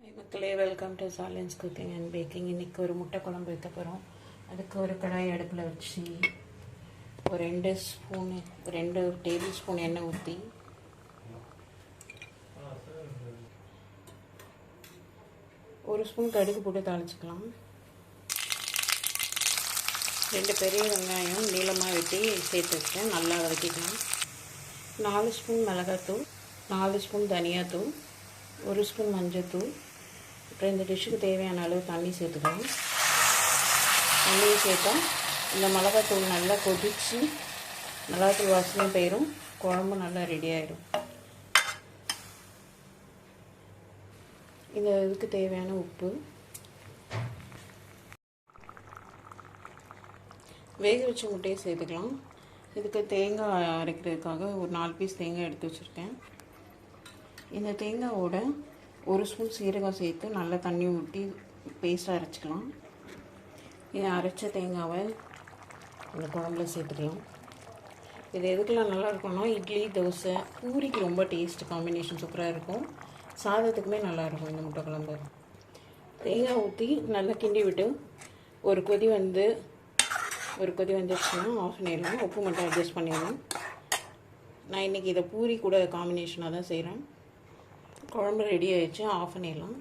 Hi மக்களே, welcome to Salan's cooking and baking. இன்றைக்கி ஒரு முட்டை குழம்பு வைக்க போகிறோம். அதுக்கு ஒரு கடாய் அடுப்பில் வச்சு ஒரு 2 டேபிள் ஸ்பூன் எண்ணெய் ஊற்றி ஒரு ஸ்பூன் கடுகு போட்டு தாளிச்சிக்கலாம். 2 பெரிய வெங்காயம் நீளமாக வெட்டி சேர்த்து வச்சேன், நல்லா வதக்கிக்கலாம். 4 ஸ்பூன் மிளகாத்தூள், 4 ஸ்பூன் தனியாத்தூள், 1 ஸ்பூன் மஞ்சத்தூள். அப்புறம் இந்த டிஷ்ஷுக்கு தேவையான அளவு தண்ணி சேர்த்துக்கலாம். தண்ணியை சேர்த்தா இந்த மிளகாத்தூள் நல்லா கொதித்து மிளகாத்தூள் வாசனையும் போயிடும், குழம்பு நல்லா ரெடி ஆகிடும். இந்த இதுக்கு தேவையான உப்பு, வேக வச்ச முட்டையை சேர்த்துக்கலாம். இதுக்கு தேங்காய் அரைக்கிறதுக்காக ஒரு 4 பீஸ் தேங்காய் எடுத்து வச்சுருக்கேன். இந்த தேங்காயோட 1 ஸ்பூன் சீரகம் சேர்த்து நல்லா தண்ணி ஊற்றி பேஸ்ட்டாக அரைச்சிக்கலாம். இதை அரைச்ச தேங்காவை இந்த குழம்புல சேர்த்துக்கலாம். இது எதுக்கெல்லாம் நல்லா இருக்கும்னா, இட்லி, தோசை, பூரிக்கு ரொம்ப டேஸ்ட் காம்பினேஷன் சூப்பராக இருக்கும். சாதத்துக்குமே நல்லாயிருக்கும் இந்த முட்டை குழம்பு. தேங்காய் ஊற்றி நல்லா கிண்டி விட்டு ஒரு கொதி வந்துச்சுன்னா ஆஃப் பண்ணிடலாம். உப்பு மட்டும் அட்ஜஸ்ட் பண்ணிடலாம். நான் இன்றைக்கி இதை பூரி கூட காம்பினேஷனாக தான் செய்கிறேன். குழம்பு ரெடி ஆகிடுச்சு, ஆஃப் பண்ணிடலாம்.